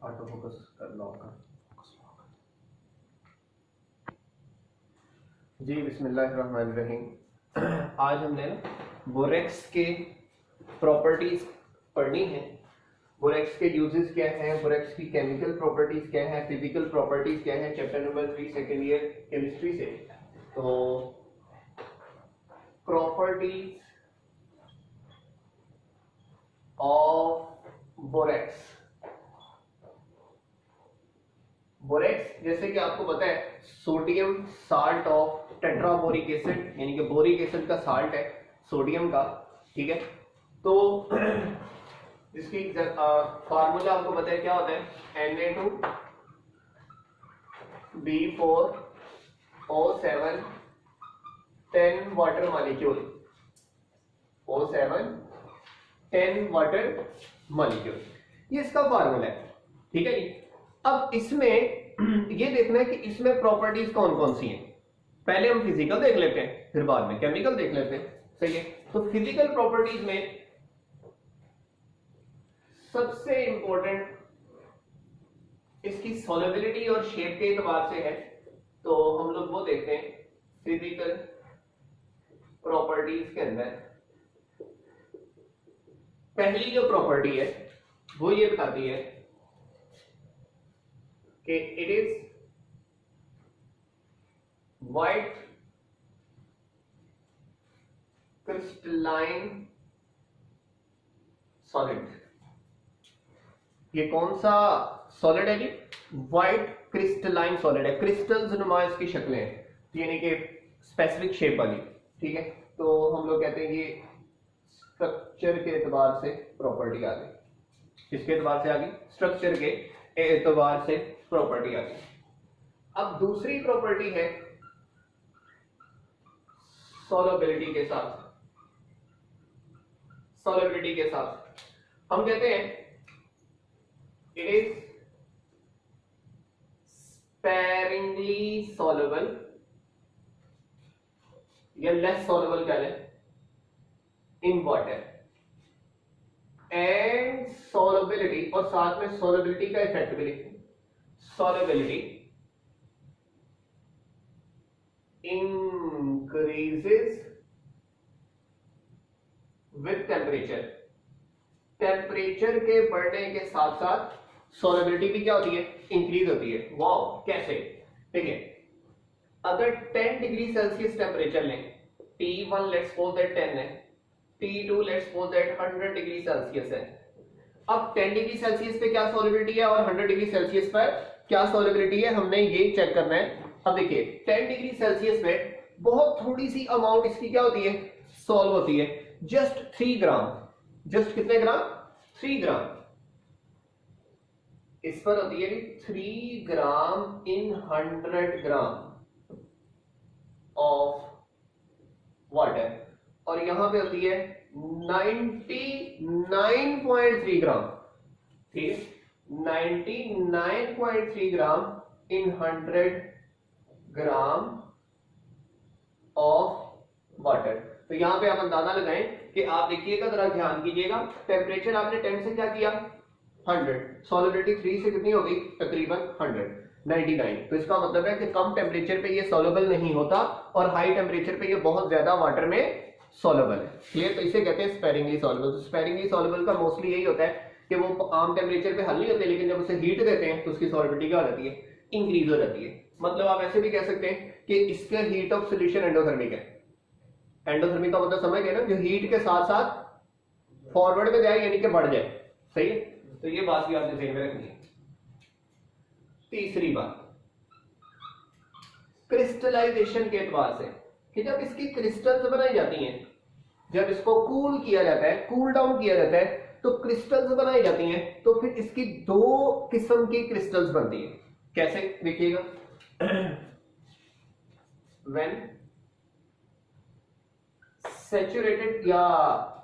Auto focus कर lock कर जी। बिस्मिल्लाहिर्रहमानिर्रहीम। आज हमने बोरेक्स के प्रॉपर्टीज पढ़नी है। बोरेक्स के यूजेस क्या है, बोरेक्स की केमिकल प्रॉपर्टीज क्या है, फिजिकल प्रॉपर्टीज क्या है, chapter number 3 second year chemistry से। तो प्रॉपर्टीज ऑफ बोरेक्स। बोरेक्स जैसे कि आपको पता है सोडियम साल्ट ऑफ टेट्राबोरिक एसिड, यानी कि बोरिक एसिड का साल्ट है सोडियम का, ठीक है। तो इसकी फार्मूला आपको पता है क्या होता है, Na2B4O7 10 water molecule, O7 10 water molecule, ये इसका फार्मूला है, ठीक है जी। अब इसमें ये देखना है कि इसमें प्रॉपर्टीज कौन कौन सी हैं। पहले हम फिजिकल देख लेते हैं, फिर बाद में केमिकल देख लेते हैं, सही है। तो फिजिकल प्रॉपर्टीज में सबसे इंपॉर्टेंट इसकी सॉल्युबिलिटी और शेप के एतबार से है, तो हम लोग वो देखते हैं फिजिकल प्रॉपर्टीज के अंदर। पहली जो प्रॉपर्टी है वो ये बताती है कि it is white crystalline solid. ये कौन सा सॉलिड है जी? वाइट क्रिस्टलाइन सॉलिड है, क्रिस्टल्स नुमा इसकी शक्लें हैं, यानी कि स्पेसिफिक शेप वाली, ठीक है। तो हम लोग कहते हैं ये स्ट्रक्चर के एतबार से प्रॉपर्टी आ गई। किसके एतबार से आ गई? स्ट्रक्चर के एतबार से प्रॉपर्टी आ गई। अब दूसरी प्रॉपर्टी है सॉल्युबिलिटी के साथ। सॉल्युबिलिटी के साथ हम कहते हैं इट इज स्पेरिंगली सॉल्युबल या लेस सॉल्युबल कह लें इन वाटर, एंड सॉल्युबिलिटी, और साथ में सॉल्युबिलिटी का इफेक्ट भी लिखते हैं। Solubility increases with temperature। Temperature के बढ़ने के साथ साथ सॉल्युबिलिटी भी क्या होती है? इंक्रीज होती है। वाओ, कैसे? ठीक है, अगर 10 डिग्री सेल्सियस टेम्परेचर लें, T1 लेट्स सपोज दैट 10 है, T2 let's suppose that 100 degree Celsius है। अब 10 डिग्री सेल्सियस पे क्या सॉल्युबिलिटी है और 100 डिग्री सेल्सियस पर क्या सॉल्युबिलिटी है, हमने ये चेक करना है। अब देखिए 10 डिग्री सेल्सियस में बहुत थोड़ी सी अमाउंट इसकी क्या होती है? सॉल्व होती है, जस्ट 3 ग्राम। जस्ट कितने ग्राम? 3 ग्राम। इस पर होती है 3 ग्राम इन 100 ग्राम ऑफ वाटर, और यहां पे होती है 99.3 ग्राम, ठीक है, 99.3 ग्राम इन 100 ग्राम ऑफ वाटर। तो यहां पे आप अंदाजा लगाएं कि आप देखिएगा, जरा ध्यान कीजिएगा, टेम्परेचर आपने 10 से क्या किया? 100, सॉल्युबिलिटी 3 से कितनी होगी? तकरीबन 100, 99। तो इसका मतलब है कि कम टेम्परेचर पे ये सॉल्युबल नहीं होता और हाई टेम्परेचर पे ये बहुत ज्यादा वाटर में सॉल्युबल है, क्लियर। तो इसे कहते हैं स्पेरिंगली सॉल्युबल। तो स्पेरिंगली सॉल्युबल का मोस्टली यही होता है कि वो आम टेम्परेचर पे हल नहीं होते, लेकिन जब उसे हीट देते हैं तो उसकी सॉल्युबिलिटी क्या हो जाती है? इंक्रीज हो जाती है। मतलब आप ऐसे भी कह सकते हैं कि इसका हीट ऑफ सॉल्यूशन एंडोथर्मिक है। एंडोथर्मिक का मतलब समझ गए ना, जो हीट के साथ साथ फॉरवर्ड में जाए, यानी कि बढ़ जाए, सही है। तो ये बात भी आपने ध्यान में रखनी है। तीसरी बात क्रिस्टलाइजेशन के एतबार से, कि जब इसकी क्रिस्टल्स बनाई जाती हैं, जब इसको कूल किया जाता है, कूल डाउन किया जाता है, तो क्रिस्टल्स बनाई जाती हैं, तो फिर इसकी 2 किस्म की क्रिस्टल्स बनती है। कैसे? देखिएगा, व्हेन सैचुरेटेड, या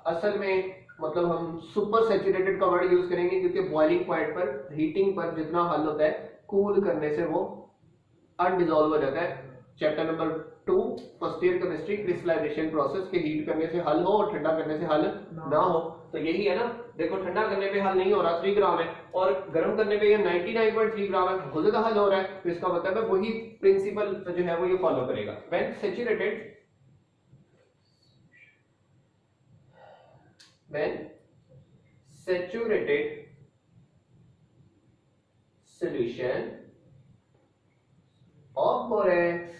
असल में मतलब हम सुपर सैचुरेटेड का वर्ड यूज करेंगे, क्योंकि बॉइलिंग पॉइंट पर, हीटिंग पर जितना हल होता है, कूल करने से वो अनडिजॉल्व हो जाता है। Chapter number 2 first year chemistry, crystallization process के हीट करने से हल हो और ठंडा करने से हल ना हो। तो यही है ना देखो ठंडा करने पे हल नहीं हो रहा 3 ग्राम है, और गर्म करने पे ये 99.3 ग्राम है, बहुत ज्यादा हल हो रहा है। तो इसका मतलब है वही प्रिंसिपल जो है वो ये फॉलो करेगा। When saturated solution of borax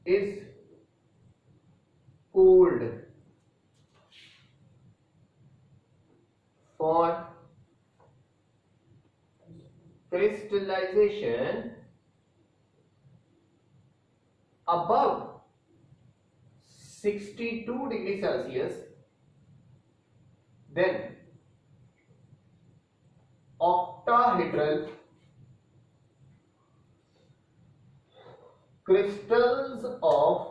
is cooled for crystallization above 62 degrees Celsius, then octahedral crystals of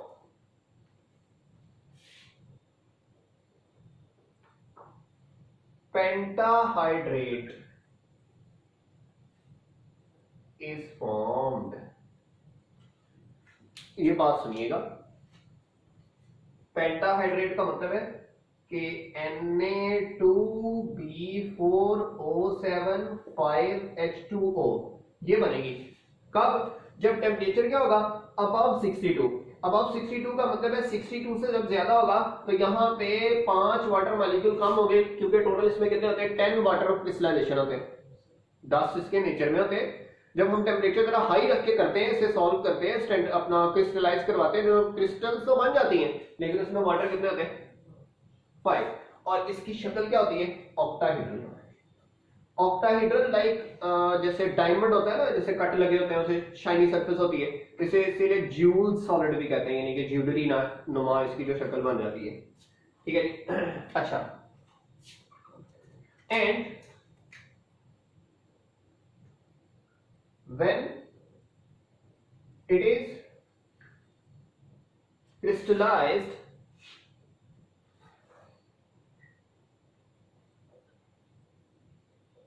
pentahydrate is formed। ये बात सुनिएगा, पेंटाहाइड्रेट का मतलब है कि Na2B4O7 5H2O ये बनेगी कब? जब टेम्परेचर क्या होगा? अबव 62। अबव 62 का मतलब है 62 से जब ज्यादा होगा तो यहाँ पे 5 वाटर मॉलिक्यूल कम हो गए, क्योंकि टोटल इसमें कितने होते हैं? 10 वाटर क्रिस्टलाइजेशन होते हैं, 10 इसके नेचर में होते हैं। जब हम टेम्परेचर जरा हाई रख के करते हैं, इसे सॉल्व करते हैं, अपना क्रिस्टलाइज करवाते हैं, जो क्रिस्टल्स तो बन जाती हैं लेकिन उसमें वाटर कितने होते हैं? 5। और इसकी शक्ल क्या होती है? ऑक्टाहेड्रल। ऑक्टाहेड्रल लाइक जैसे डायमंड होता है ना, जैसे कट लगे होते हैं, उसे शाइनी सरफेस होती है, इसे इसीलिए ज्यूल सॉलिड भी कहते हैं, यानी कि ज्यूलरी नुमा इसकी जो शक्ल बन जाती है। ठीक है जी। अच्छा, and when it is crystallized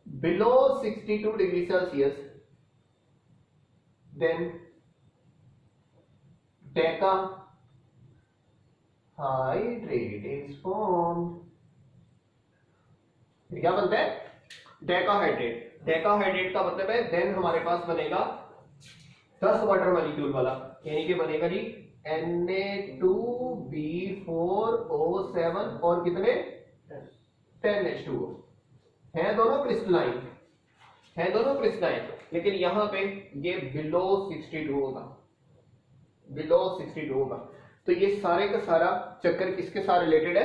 below 62 degrees Celsius, then decahydrate is formed। क्या बनता है? डेकाहाइड्रेट। डेकाहाइड्रेट का मतलब है देन हमारे पास बनेगा 10 वाटर मॉलिक्यूल वाला, यानी कि बनेगा जी Na2B4O7 और कितने? 10H2O। है दोनों क्रिस्टलाइन, है दोनों क्रिस्टलाइन, लेकिन यहां पे ये बिलो 62 होगा, बिलो 62 होगा। तो ये सारे का सारा चक्कर किसके साथ रिलेटेड है?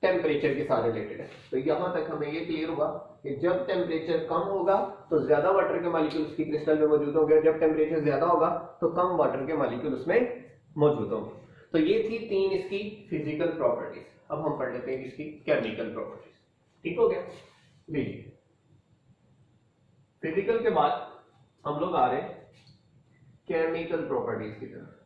टेम्परेचर के साथ रिलेटेड है। तो यहां तक हमें ये क्लियर हुआ कि जब टेम्परेचर कम होगा तो ज्यादा वाटर के मॉलिक्यूल उसकी क्रिस्टल में मौजूद होंगे, जब टेम्परेचर ज्यादा होगा तो कम वाटर के मॉलिक्यूल उसमें मौजूद होंगे। तो ये थी 3 इसकी फिजिकल प्रॉपर्टीज। अब हम पढ़ लेते हैं इसकी केमिकल प्रॉपर्टीज। ठीक हो गया? लीजिए, फिजिकल के बाद हम लोग आ रहे हैं केमिकल प्रॉपर्टीज की तरफ।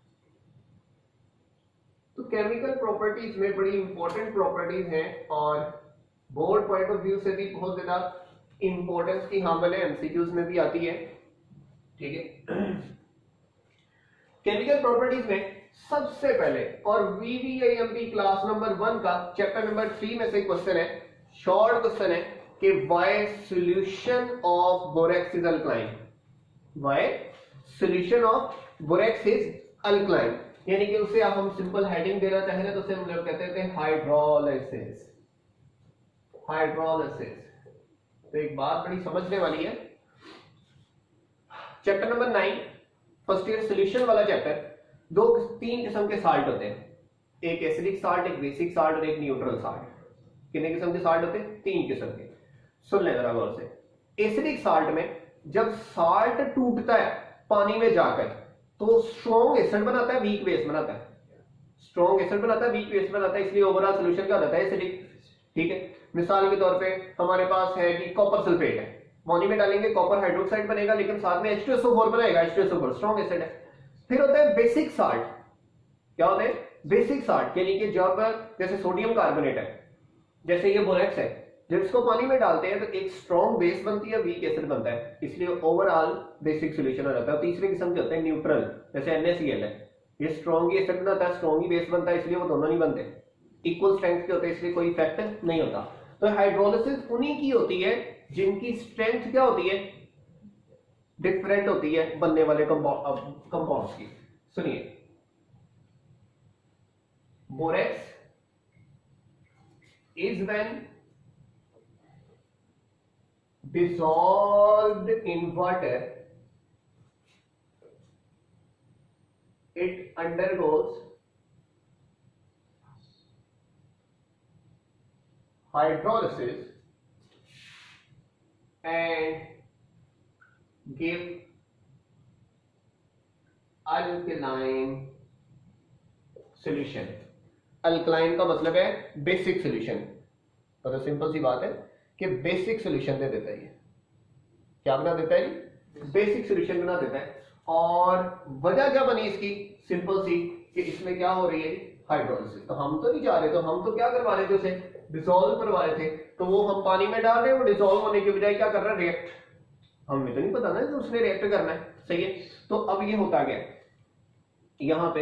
तो केमिकल प्रॉपर्टीज में बड़ी इंपॉर्टेंट प्रॉपर्टीज हैं और बोर्ड पॉइंट ऑफ व्यू से भी बहुत ज्यादा इंपॉर्टेंस की हामिल है, एमसीक्यूज में भी आती है। ठीक है, केमिकल प्रॉपर्टीज में सबसे पहले और VVIMP क्लास नंबर 1 का चैप्टर नंबर 3 में से क्वेश्चन है, शॉर्ट क्वेश्चन है कि why solution of borax is alkaline. Why solution of borax is alkaline, यानी कि उसे आप हम सिंपल हेडिंग देना चाह रहे हैं तो उसे हम लोग कहते हैं हाइड्रोलाइसिस। हाइड्रोलाइसिस तो एक बात बड़ी समझने वाली है। Chapter number 9 first year solution वाला चैप्टर, 3 किस्म के साल्ट होते हैं, एक एसिडिक साल्ट, एक बेसिक साल्ट और एक न्यूट्रल साल्ट। कितने किस्म के साल्ट होते हैं? 3 किस्म के। सुन लेना गौर से। एसिडिक साल्ट में जब साल्ट टूटता है पानी में जाकर तो स्ट्रॉन्ग एसिड बनाता है, वीक बेस बनाता है। स्ट्रॉन्ग एसिड बनाता है, वीक बेस बनाता है, इसलिए ओवरऑल सॉल्यूशन क्या होता है? एसिडिक। ठीक है, मिसाल के तौर पे हमारे पास है कि कॉपर सल्फेट है, पानी में डालेंगे कॉपर हाइड्रोक्साइड बनेगा, लेकिन साथ में H2SO4 बनाएगा, H2SO4 स्ट्रॉन्ग एसिड है। फिर होता है बेसिक साल्ट। क्या होता है? बेसिक साल्ट, यानी कि जब जैसे सोडियम कार्बोनेट है, जैसे ये बोरेक्स है, जब इसको पानी में डालते हैं तो एक स्ट्रॉन्ग बेस बनती है, वीक एसिड बनता है, इसलिए ओवरऑल बेसिक सॉल्यूशन हो जाता है। तीसरे किस्म के होते हैं न्यूट्रल, जैसे NaCl है, ये स्ट्रॉन्ग ही एसिड बनाता है, स्ट्रॉन्ग ही बेस बनता है, इसलिए वो दोनों नहीं बनते। इक्वल स्ट्रेंथ के होते हैं, इसलिए कोई इफेक्ट नहीं होता। तो हाइड्रोलिसिस उन्हीं की होती है जिनकी स्ट्रेंथ क्या होती है, डिफरेंट होती है बनने वाले कंपाउंड्स की। सुनिए, borax is when dissolved in water, it undergoes hydrolysis and give alkaline solution। Alkaline का मतलब है बेसिक सॉल्यूशन। तो सिंपल सी बात है कि बेसिक सॉल्यूशन दे देता है। ये क्या बना देता है, बेसिक सॉल्यूशन बना देता है। और वजह क्या बनी इसकी, सिंपल सी, कि इसमें क्या हो रही है, हाइड्रोलिसिस। तो हम तो नहीं जा रहे, तो हम तो क्या करवा रहे थे, उसे डिसॉल्व करवा रहे थे। तो वो हम पानी में डाल रहे हैं, वो डिसॉल्व होने के बजाय क्या कर रहा है, रिएक्ट। हमें तो नहीं पता ना कि उसने रिएक्ट करना है, सही है। तो अब ये होता गया, यहां पे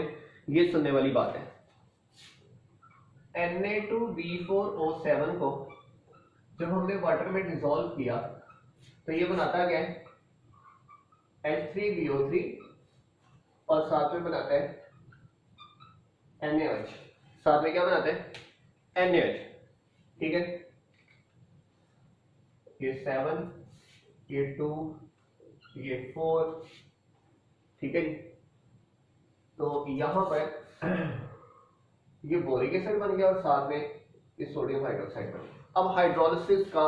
ये सुनने वाली बात है, Na2B4O7 को जब हमने वाटर में डिसॉल्व किया तो ये बनाता क्या है, H3BO3 और साथ में बनाता है NaOH। साथ में क्या बनाता है, NaOH, ठीक है। ये 7, ये 2, ये 4, ठीक है जी। तो यहां पर ये बोरिक एसिड बन गया और साथ में ये सोडियम हाइड्रोक्साइड बन गया। अब हाइड्रोलिसिस का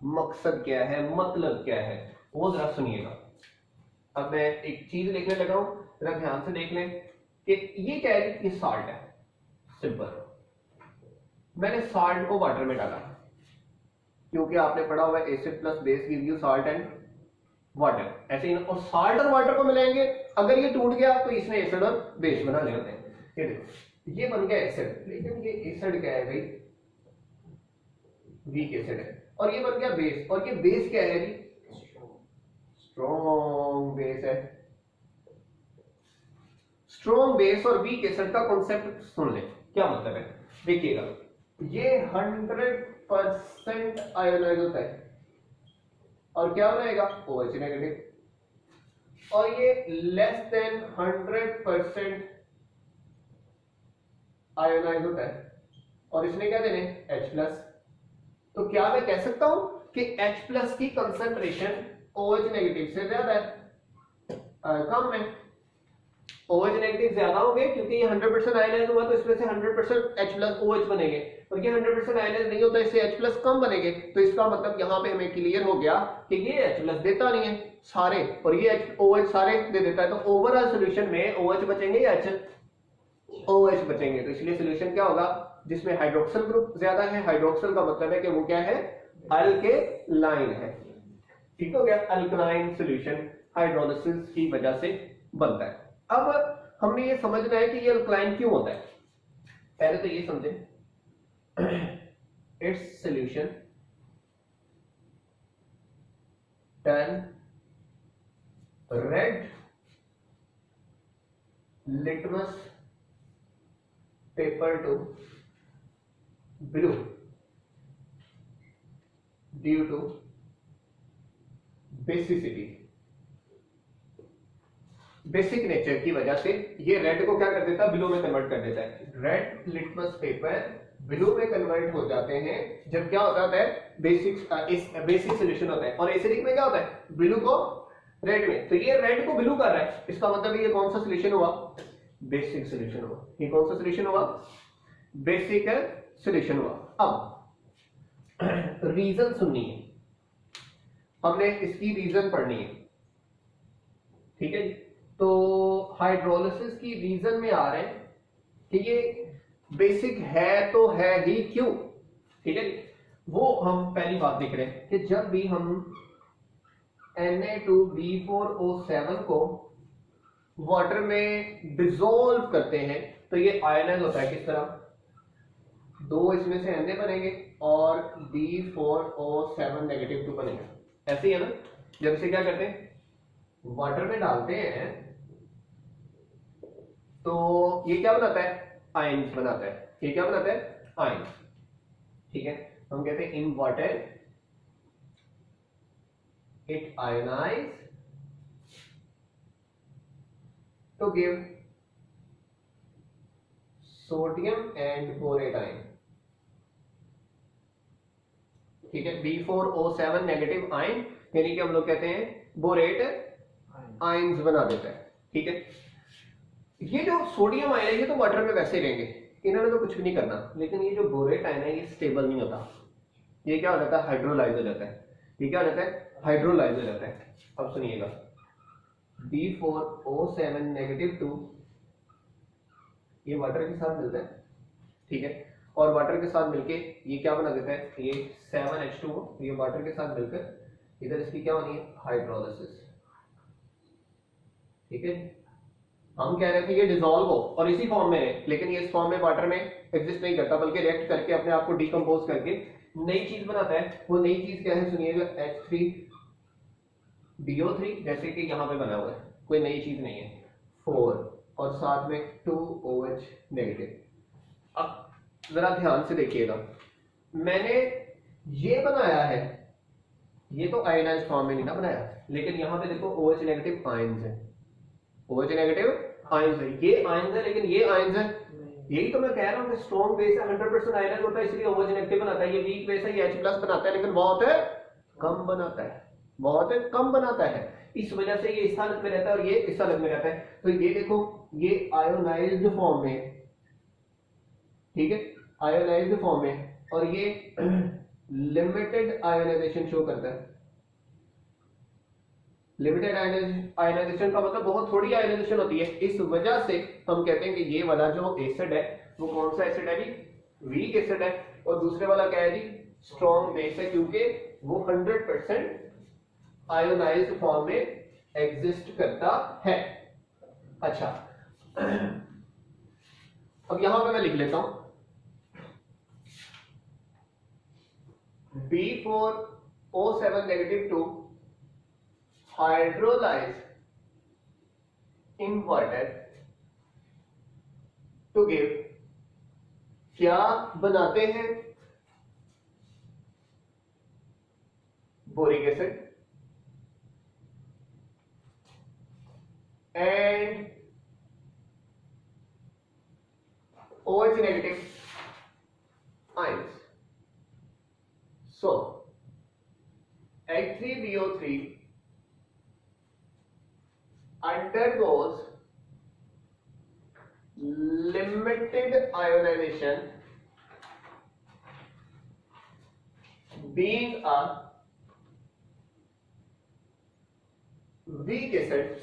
मकसद क्या है, मतलब क्या है, वो जरा सुनिएगा। अब मैं एक चीज लिखने लगा हूं, जरा ध्यान से देख लें कि ये क्या है, ये साल्ट है, सिंपल। मैंने साल्ट को वाटर में डाला क्योंकि आपने पढ़ा हुआ है acid plus base give you salt and water, ऐसे ही। और साल्ट और वाटर को मिलाएंगे, अगर ये टूट गया तो इसने एसिड और बेस बनाने होते हैं। ये देखो, ये बन गया एसिड, लेकिन ये एसिड क्या है भाई, वीक एसिड है। और ये बन गया बेस, और ये बेस क्या है जी, स्ट्रॉन्ग बेस है। स्ट्रॉन्ग बेस और वीक एसिड का कॉन्सेप्ट सुन ले, क्या मतलब है, देखिएगा। ये 100% आयोनाइज होता है और क्या बनाएगा, OH नेगेटिव। और ये लेस देन 100% आयोनाइज होता है और इसने क्या देने, H+। तो क्या मैं कह सकता हूं कि H+ की कंसंट्रेशन OH नेगेटिव से ज्यादा है, कम है। OH नेगेटिव ज्यादा होंगे क्योंकि ये 100% आयनाइज हुआ, तो इसमें से 100% H+ OH बनेंगे, और ये 100% आयनाइज नहीं होता, इससे H+ कम बनेंगे। तो इसका मतलब यहां पे हमें क्लियर हो गया कि ये H+ देता नहीं है सारे, और ये OH सारे दे देता है। तो ओवरऑल सॉल्यूशन में OH बचेंगे या OH बचेंगे। तो इसलिए सॉल्यूशन क्या होगा, जिसमें हाइड्रोक्सिल ग्रुप ज्यादा है। हाइड्रोक्सिल का मतलब है कि वो क्या है, अल्केलाइन है, ठीक हो गया। अल्कलाइन सॉल्यूशन हाइड्रोलिसिस की वजह से बनता है। अब हमने ये समझना है कि ये अल्कलाइन क्यों होता है। पहले तो ये समझे, its solution turn red litmus paper to blue due to basicity. Basic nature की वजह से ये रेड को क्या कर देता है, ब्लू में कन्वर्ट कर देता है। रेड लिटमस पेपर ब्लू में कन्वर्ट हो जाते हैं जब क्या होता है, बेसिक सॉल्यूशन होता है। और एसिडिक में क्या होता है, ब्लू को रेड में। तो ये रेड को ब्लू कर रहा है, इसका मतलब ये कौन सा सॉल्यूशन हुआ, बेसिक सॉल्यूशन हुआ। ये कौन सा सॉल्यूशन हुआ, बेसिक सॉल्यूशन हुआ। अब रीजन सुननी है, हमने इसकी रीजन पढ़नी है, ठीक है जी। तो हाइड्रोलिसिस की रीजन में आ रहे हैं कि ये बेसिक है तो है ही क्यों, ठीक है जी। वो हम पहली बात देख रहे हैं कि जब भी हम Na2B4O7 को वाटर में डिसॉल्व करते हैं तो ये आयनाइज होता है। किस तरह, दो इसमें से Na बनेंगे और B4O7 नेगेटिव 2 बनेगा, ऐसे ही है ना। जब इसे क्या करते हैं, वाटर में डालते हैं तो ये क्या बनाता है, आयंस बनाता है। ये क्या बनाता है, आयन, ठीक है। हम कहते हैं inverted, it ionize to give sodium and borate ion, ठीक है। B4O7 नेगेटिव आयन, यानी कि हम लोग कहते हैं बोरेट आयन्स बना देता है, ठीक है। ये जो सोडियम आयन है ये तो वाटर में वैसे रहेंगे, इन्होंने तो कुछ भी नहीं करना, लेकिन ये जो बोरेट आयन है ये स्टेबल नहीं होता, ये क्या हो जाता है, हाइड्रोलाइज हो जाता है। ये क्या हो जाता है, हाइड्रोलाइज हो जाता है। अब सुनिएगा, B4O7 नेगेटिव 2 ये वाटर के साथ मिलता है, ठीक है, और वाटर के साथ मिलके ये क्या बना देता है, ये 7H2O, ये वाटर के साथ मिलकर इधर इसकी क्या होनी है, हाइड्रोलिसिस, ठीक है। हम कह रहे थे ये डिसॉल्व हो और इसी फॉर्म में रहे, लेकिन ये इस फॉर्म में वाटर में एग्जिस्ट नहीं करता, बल्कि रिएक्ट करके अपने आप को डिकम्पोज करके नई चीज बनाता है। वो नई चीज क्या है, सुनिएगा, H3BO3, जैसे कि यहाँ पे बना हुआ है, कोई नई चीज नहीं है, 4 और साथ में 2OH नेगेटिव। अब जरा ध्यान से देखिएगा, मैंने ये बनाया है, ये तो आयनाइज्ड फॉर्म में नहीं ना बनाया, लेकिन यहाँ पे देखो OH नेगेटिव आयंस है, OH नेगेटिव आयंस है, ये आयंस है, लेकिन ये आयंस है। यही तो मैं कह रहा हूँ कि स्ट्रॉन्ग बेस है, 100% आयनाइज होता है, इसलिए OH नेगेटिव बनाता है। ये वीक बेस है, ये H+ बनाता है, लेकिन बहुत कम बनाता है, बहुत कम बनाता है। इस वजह से ये इस हालत में रहता है और ये इस हालत में रहता है। तो ये देखो, ये आयोनाइज्ड फॉर्म में, ठीक है, आयोनाइज्ड फॉर्म में, और ये लिमिटेड आयोनाइजेशन शो करता है। लिमिटेड आयोनाइजेशन का मतलब बहुत थोड़ी आयोनाइजेशन होती है। इस वजह से हम कहते हैं कि ये वाला जो एसिड है वो कौन सा एसिड है जी, वीक एसिड है, और दूसरे वाला क्या है जी, स्ट्रॉन्ग बेस है, क्योंकि वो 100% आयोनाइज्ड फॉर्म में एग्जिस्ट करता है। अच्छा, अब यहां पे मैं लिख लेता हूं B4O7 negative 2 hydrolyze inverted to give, क्या बनाते हैं, boric acid and OH negative ions. So H3BO3 undergoes limited ionization, being a weak acid,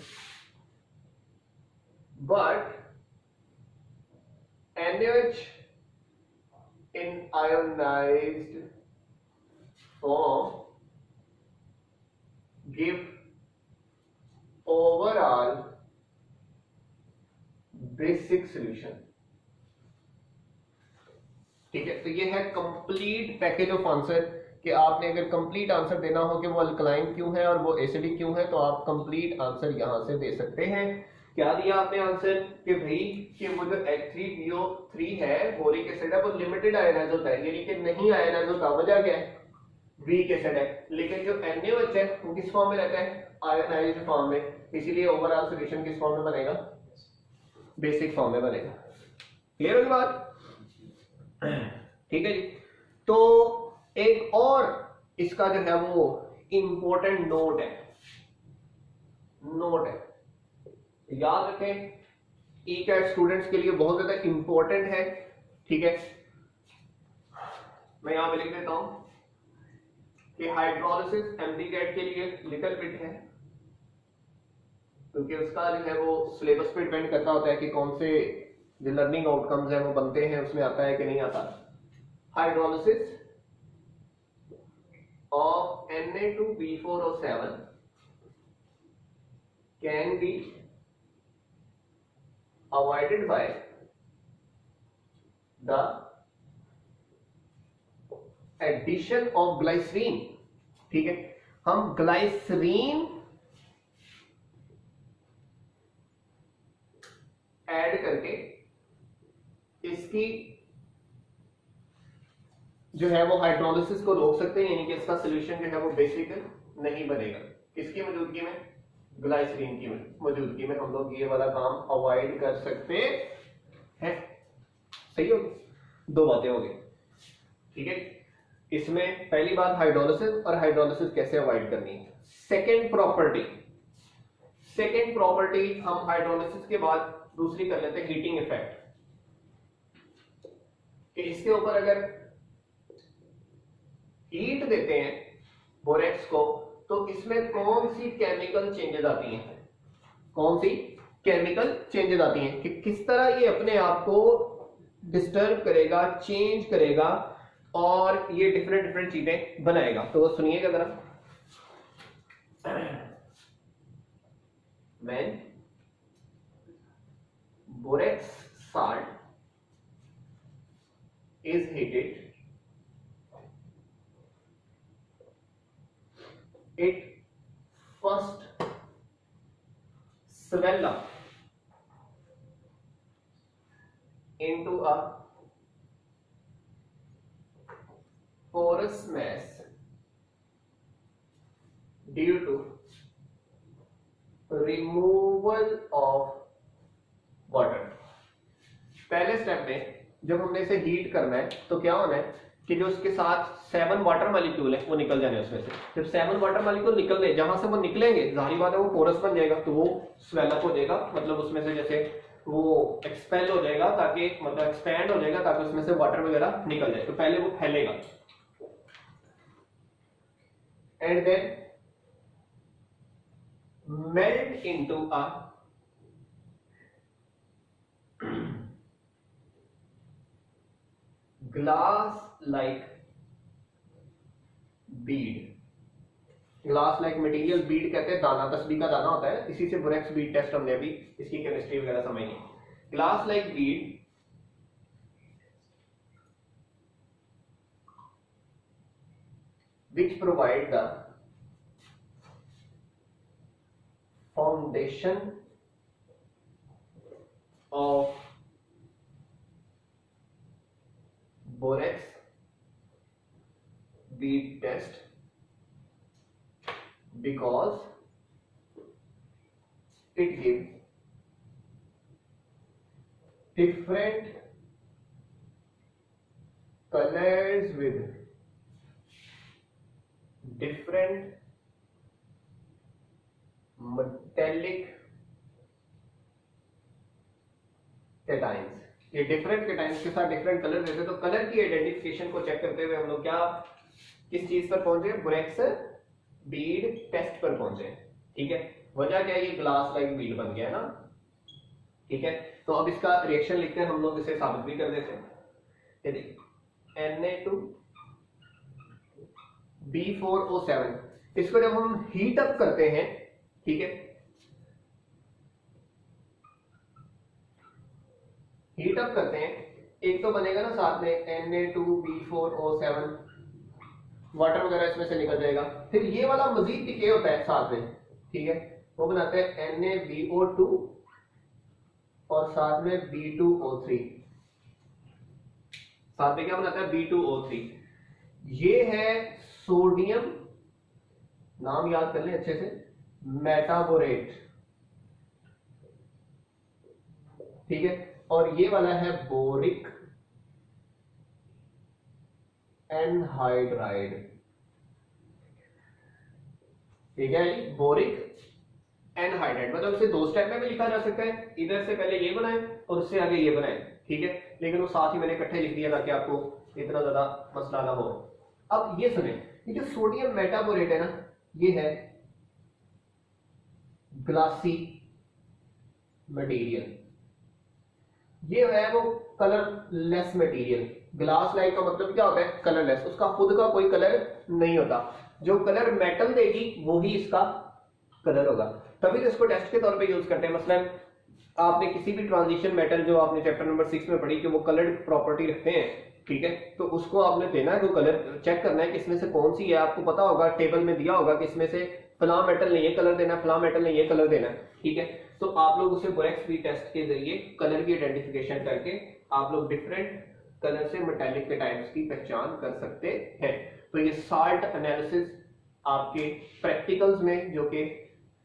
but NaOH in ionized form give overall basic solution, ठीक है। तो ये है कंप्लीट पैकेज ऑफ आंसर, कि आपने अगर कंप्लीट आंसर देना हो कि वो अल्कलाइन क्यों है और वो एसिडिक क्यों है, तो आप कंप्लीट आंसर यहां से दे सकते हैं। क्या दिया आपने आंसर, कि भाई कि वो जो H3BO3 है, बोरिक एसिड है, वो लिमिटेड आयनाइज होता है, यानी कि नहीं आयनाइज होता। वजह क्या है, वीक एसिड है। लेकिन जो NaOH है वो किस फॉर्म में रहता है, आयनाइज्ड फॉर्म में, इसीलिए ओवरऑल सॉल्यूशन किस फॉर्म में बनेगा, बेसिक फॉर्म में बनेगा। क्लियर होगी बात, ठीक है जी। तो एक और इसका जो है वो इंपॉर्टेंट नोट है, याद रखें, ई-कैट स्टूडेंट्स के लिए बहुत ज्यादा इंपॉर्टेंट है, ठीक है। मैं यहां पे लिख देता हूं कि हाइड्रोलिसिस एमडी-कैट के लिए लिटिल बिट है, क्योंकि उसका जो है वो सिलेबस पे डिपेंड करता होता है कि कौन से जो लर्निंग आउटकम्स हैं वो बनते हैं, उसमें आता है कि नहीं आता। Hydrolysis of Na2B4O7 can be avoided by the addition of glycerine, ठीक है। हम ग्लाइसरीन ऐड करके इसकी जो है वो हाइड्रोलिसिस को रोक सकते हैं, यानी कि इसका सोल्यूशन जो है वो बेसिक नहीं बनेगा। किसकी मौजूदगी में? ग्लाइसरीन की मौजूदगी में हम लोग ये वाला काम अवॉइड कर सकते हैं। सही हो गई, दो बातें हो गई, ठीक है। इसमें पहली बात हाइड्रोलिसिस, और हाइड्रोलिसिस कैसे अवॉइड करनी है। सेकेंड प्रॉपर्टी हम हाइड्रोलिसिस के बाद दूसरी कर लेते हैं, हीटिंग इफेक्ट। कि इसके ऊपर अगर हीट देते हैं बोरेक्स को, तो इसमें कौन सी केमिकल चेंजेस आती हैं, कौन सी केमिकल चेंजेस आती हैं, कि किस तरह ये अपने आप को डिस्टर्ब करेगा, चेंज करेगा और ये डिफरेंट चीजें बनाएगा। तो वो सुनिएगा जरा। When borax salt is heated, it first swell up into a porous mass due to removal of water. पहले स्टेप में जब हमने इसे हीट करना है तो क्या होना है कि जो उसके साथ 7 वाटर मॉलिक्यूल है वो निकल जाने उसमें से। जब 7 वाटर मॉलिक्यूल निकल गए, जहां से वो निकलेंगे जाहिर बात है वो पोरस बन जाएगा, तो वो स्वेल अप हो जाएगा, मतलब उसमें से जैसे वो एक्सपेल हो जाएगा, ताकि मतलब एक्सपैंड हो जाएगा ताकि उसमें से वाटर वगैरह निकल जाए। तो पहले वो फैलेगा and then melt into a glass like bead। Glass like material, bead कहते हैं दाना, तस्बीह का दाना होता है, इसी से बोरेक्स बीड टेस्ट हमने अभी इसकी केमिस्ट्री वगैरह समझी। Glass like Beed which provide the foundation of borax bead test, because it gives different colors with different metallic cations। ये डिफरेंट केटाइंस के साथ डिफरेंट कलर देते हैं, तो कलर की आइडेंटिफिकेशन को चेक करते हुए हम लोग क्या किस चीज पर पहुंचे? बोरेक्स बीड टेस्ट पर पहुंचे। ठीक है, वजह क्या है? ये ग्लास लाइक बीड बन गया है ना। ठीक है, तो अब इसका रिएक्शन लिखते हैं हम लोग, इसे साबित भी कर देते हैं। ये देखिए Na2B4O7, इसको जब हम हीट अप करते हैं, ठीक है, हीट अप करते हैं, एक तो बनेगा ना साथ में Na2B4O7, वाटर वगैरह इसमें से निकल जाएगा। फिर ये वाला मजीद डिके होता है साथ में, ठीक है, वो बनाते हैं NaBO2 और साथ में B2O3, साथ में क्या बनाता है? B2O3। ये है सोडियम, नाम याद कर लें अच्छे से, मेटाबोरेट। ठीक है, और ये वाला है बोरिक एनहाइड्राइड। ठीक है, बोरिक एनहाइड्राइड, मतलब इसे दो स्टेप में भी लिखा जा सकता है, इधर से पहले ये बनाए और उससे आगे ये बनाए। ठीक है, लेकिन वो साथ ही मैंने इकट्ठे लिख दिया ताकि आपको इतना ज्यादा मसला ना हो। अब ये सुने, ये जो सोडियम मेटाबोरेट है ना, ये है ग्लासी मटेरियल, ये है वो कलरलेस मटेरियल। ग्लास लाइक का मतलब क्या होता है? कलरलेस, उसका खुद का कोई कलर नहीं होता, जो कलर मेटल देगी वो ही इसका कलर होगा। तभी तो इसको टेस्ट के तौर पे यूज करते हैं। मसलन आपने किसी भी ट्रांजिशन मेटल जो आपने चैप्टर नंबर 6 में पढ़ी कि वो कलर्ड प्रॉपर्टी रखते हैं, ठीक है, तो उसको आपने देना है, वो कलर चेक करना है कि इसमें से कौन सी है। आपको पता होगा, टेबल में दिया होगा कि इसमें से फलां मेटल ने ये कलर देना है, फलां मेटल ने ये कलर देना है। ठीक है, तो आप लोग उसे बोरेक्स बीड टेस्ट के जरिए कलर की आइडेंटिफिकेशन करके आप लोग डिफरेंट कलर से मेटेलिक के टाइप्स की पहचान कर सकते हैं। तो ये साल्ट एनालिसिस आपके प्रैक्टिकल्स में, जो कि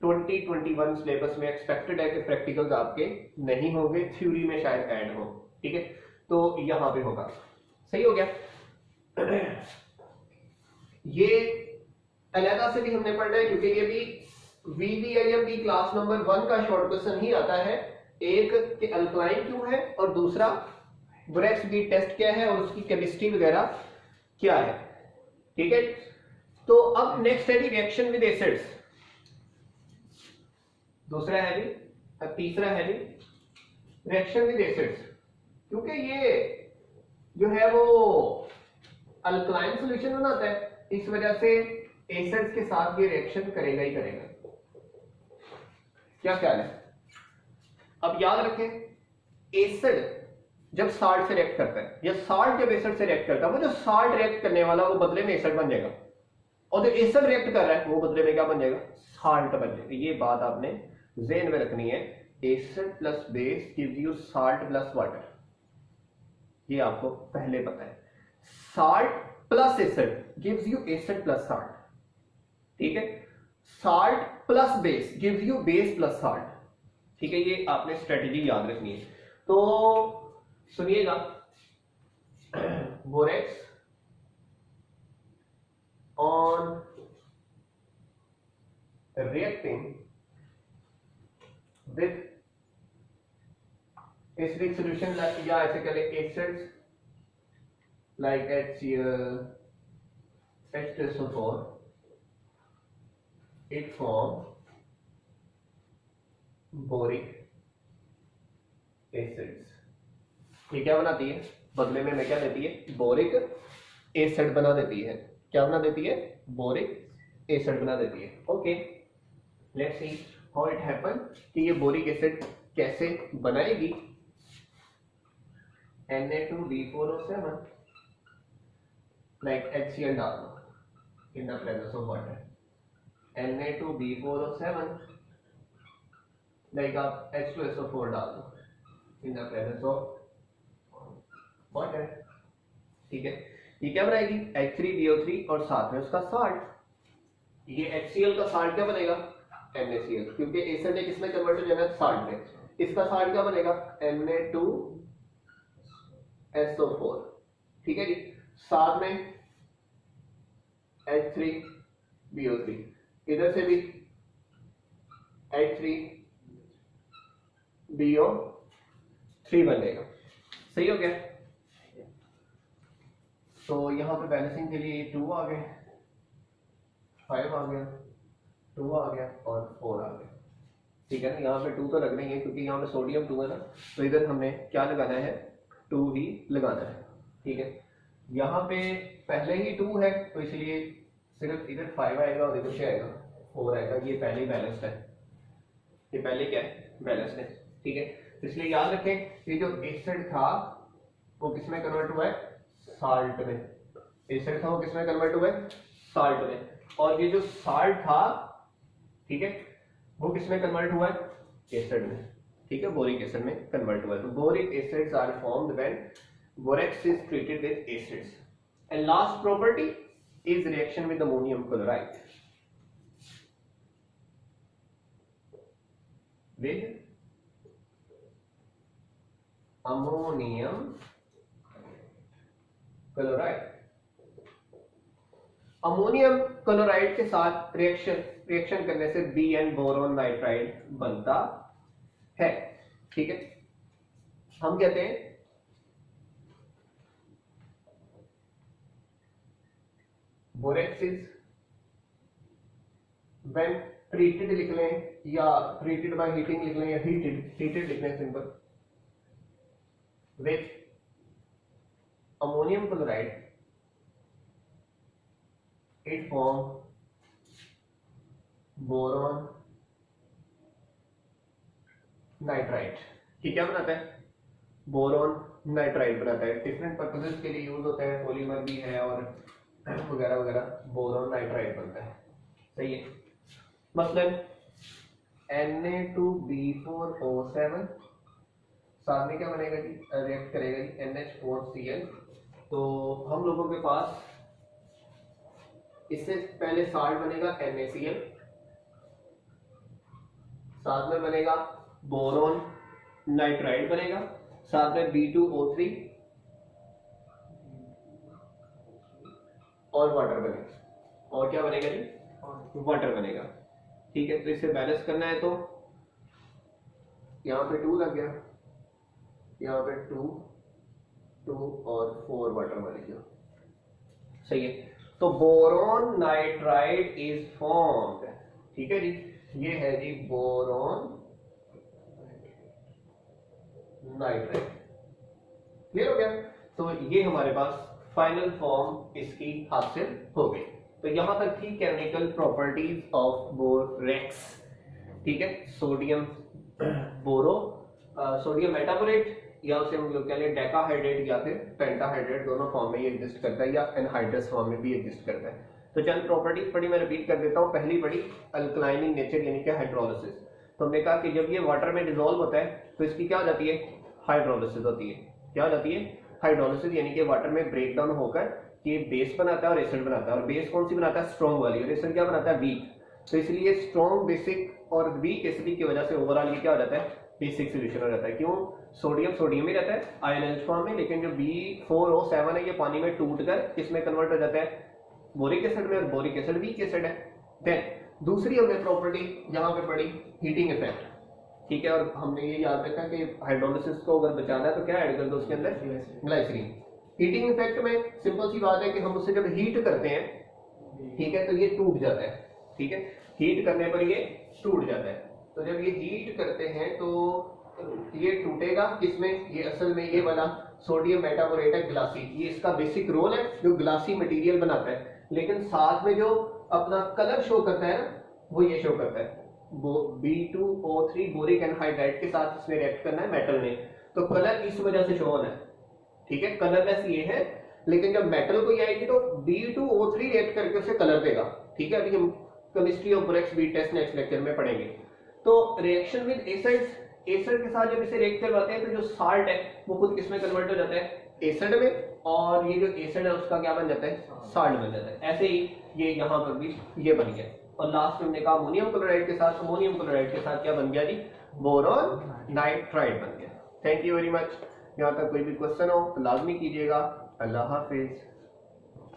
2021 सिलेबस में एक्सपेक्टेड है कि प्रैक्टिकल्स आपके नहीं होंगे, थ्योरी में शायद ऐड हो, ठीक है, तो यहाँ पे होगा। सही हो गया। ये अलहदा से भी हमने पढ़ना है, क्योंकि ये भी VVIM की क्लास नंबर 1 का शॉर्ट क्वेश्चन ही आता है। एक कि अल्कलाइन क्यों है, और दूसरा बोरेक्स की टेस्ट क्या है और उसकी केमिस्ट्री वगैरह क्या है, ठीक है। तो अब नेक्स्ट है रिएक्शन विद एसिड्स, दूसरा है जी, अब तीसरा है जी रिएक्शन विद एसिड्स। क्योंकि ये जो है वो अल्कलाइन सॉल्यूशन बनाता है, इस वजह से एसिड्स के साथ ये रिएक्शन करेगा ही करेगा। क्या ख्याल है? अब याद रखें, एसिड जब साल्ट से रिएक्ट करता है या साल्ट जब एसिड से रिएक्ट करता है, वो जो साल्ट रिएक्ट करने वाला वो बदले में एसिड बन जाएगा, और जो एसिड रिएक्ट कर रहा है वो बदले में क्या बन जाएगा? साल्ट बन जाएगा। ये बात आपने ज़हन में रखनी है। Acid plus base gives you salt plus water, ये आपको पहले पता है। Salt plus acid gives you acid plus salt, ठीक है। Salt plus base gives you base plus salt, ठीक है। ये आपने स्ट्रेटेजी याद रखनी है। तो सुनिएगा, borax on reacting with acidic solution, like या ऐसे करें acids like HCl, H2SO4, it form boric acids। ये क्या बनाती है? बदले में क्या देती है? बोरिक एसिड बना देती है। क्या बना देती है? बोरिक एसिड बना देती है। Okay, let's see how it happen, कि ये बोरिक एसिड कैसे बनाएगी। Na2B4O7 लाइक HCl डाल दो in the presence of water. Na2B4O7 like आप H2SO4 डाल दो in the presence of water, ठीक है। ये क्या बनाएगी? H3BO3 और साथ में उसका साल्ट। ये HCl का साल्ट क्या बनेगा? NaCl, क्योंकि एसिड ने किसमें कन्वर्ट हो जाना? साल्ट में। इसका साल्ट क्या बनेगा? Na2SO4, ठीक है जी। साथ में H3BO3, इधर से भी H3BO3 बनेगा। सही हो गया। तो यहाँ पे बैलेंसिंग के लिए 2 आ गए, 5 आ गया, 2 आ गया और 4 आ गया, ठीक है ना। यहाँ पे 2 तो लगना ही है, क्योंकि यहाँ पे सोडियम 2 है ना, तो इधर हमने क्या लगाना है? 2 ही लगाना है, ठीक है। यहाँ पे पहले ही 2 है, तो इसलिए सिर्फ इधर 5 आएगा और इधर क्या आएगा? 4 आएगा। ये पहले ही बैलेंस्ड है, ये पहले क्या है? बैलेंस्ड है, ठीक है। इसलिए याद रखें, ये जो एसिड था वो किसमें कन्वर्ट हुआ है? साल्ट में। एसिड था वो किसमें कन्वर्ट हुआ है? साल्ट में। और ये जो साल्ट था, ठीक है, वो किसमें कन्वर्ट हुआ है? एसिड में, ठीक है, बोरिक एसिड में कन्वर्ट हुआ है। तो boric acids are formed when borax is treated with acids. And last property is reaction with ammonium chloride. With ammonium chloride. Ammonium chloride के साथ रिएक्शन करने से Bn बोरोन नाइट्राइड बनता है, ठीक है। हम कहते हैं बोरेक्स इज व्हेन ट्रीटेड लिख लें या ट्रीटेड बाय हीटिंग लिख लें या हीटेड लिख लें simple, with ammonium chloride it form boron nitride. ये क्या बनाता है? बोरोन नाइट्राइड बनाता है। डिफरेंट पर्पसेस के लिए यूज होता है, पॉलीमर भी है और वगैरह वगैरह। बोरोन नाइट्राइड बनता है, सही है। मसलन Na2B4O7 साथ में क्या बनेगा जी, रिएक्ट करेगा जी NH4Cl। तो हम लोगों के पास इससे पहले साल्ट बनेगा NaCl, साथ में बनेगा बोरोन नाइट्राइड बनेगा, साथ में B2O3 और वाटर बनेगा। और क्या बनेगा जी, वाटर बनेगा। ठीक है, तो इसे बैलेंस करना है तो यहाँ पे 2 लग गया, यहाँ पे 2 2 और 4 वाटर बनेगा। सही है, तो बोरोन नाइट्राइड इज फॉर्म्ड। ठीक है जी, ये है जी बोरोन नाइट्राइड। क्लियर हो गया? तो ये हमारे पास फाइनल फॉर्म इसकी हासिल हो गई। तो यहां तक थी केमिकल प्रॉपर्टीज ऑफ बोरेक्स। ठीक है, सोडियम बोरो, सोडियम मेटाबोलेट, या उसे हम लोग कह लें डेकाहाइड्रेट या फिर पेंटाहाइड्रेट, दोनों फॉर्म में ये एग्जिस्ट करता है, या एनहाइड्रस फॉर्म में भी एग्जिस्ट करता है। तो चल प्रॉपर्टीज पढ़ी, मैं रिपीट कर देता हूँ। पहली पढ़ी अल्कलाइन इन नेचर यानी कि हाइड्रोलिसिस। तो हमने कहा कि जब ये वाटर में डिसॉल्व होता है तो इसकी क्या हो जाती है, हाइड्रोलिसिस होती है। क्या हो जाती है, हाइड्रोलिसिस, यानी कि वाटर में ब्रेक डाउन होकर ये बेस बनाता है और एसिड बनाता है। और बेस कौन सी बनाता है, स्ट्रॉन्ग वाली, और एसिड क्या बनाता है, वीक। तो इसलिए स्ट्रॉन्ग बेसिक और वीक एसिड की वजह से ओवरऑल ये क्या हो जाता है, बेसिक सोल्यूशन हो जाता है। क्यों, सोडियम सोडियम ही रहता है आयनाइज्ड फॉर्म में, लेकिन जो B4O7 है ये पानी में टूटकर किसमें कन्वर्ट हो जाता है, बोरिक एसिड में, और बोरिक एसिड वीक एसिड है। देन दूसरी हमने प्रॉपर्टी यहाँ पे पढ़ी हीटिंग इफेक्ट। ठीक है, और हमने ये याद रखा कि हाइड्रोलिसिस को अगर बचाना है तो क्या ऐड कर दो उसके अंदर, ग्लाइसरीन। हीटिंग इफेक्ट में सिंपल सी बात है कि हम उसे जब हीट करते हैं, ठीक है, तो ये टूट जाता है। ठीक है, हीट करने पर ये टूट जाता है। तो जब ये हीट करते हैं तो ये टूटेगा किसमें, ये असल में ये वाला सोडियम मेटाबोलेट है ग्लासी, ये इसका बेसिक रोल है जो ग्लासी मटेरियल बनाता है। लेकिन साथ में जो अपना कलर शो करता है ना, वो ये शो करता है, B2O3 बोरिक एनहाइड्राइड के साथ इसमें रिएक्ट करना है मेटल ने, तो कलर इस वजह से शो होना है। ठीक है, कलरलेस ये है, लेकिन जब मेटल को आएगी तो B2O3 रिएक्ट करके उसे कलर देगा। ठीक है, अभी हम chemistry of borax B test next lecture में पढ़ेंगे। तो रिएक्शन विद एसिड्स, एसिड के साथ जब इसे रिएक्ट करवाते हैं तो जो साल्ट है वो खुद किसमें कन्वर्ट हो जाता है, एसिड में, और ये जो एसिड है उसका क्या बन जाता है, साल्ट बन जाता है। ऐसे ही ये यहाँ पर भी ये बन गया। और लास्ट में हमने कहा अमोनियम क्लोराइड के साथ, अमोनियम क्लोराइड के साथ क्या बन गया जी, बोरोन नाइट्राइड बन गया। Thank you very much. यहाँ तक कोई भी क्वेश्चन हो तो लाजमी कीजिएगा। अल्लाह हाफिज।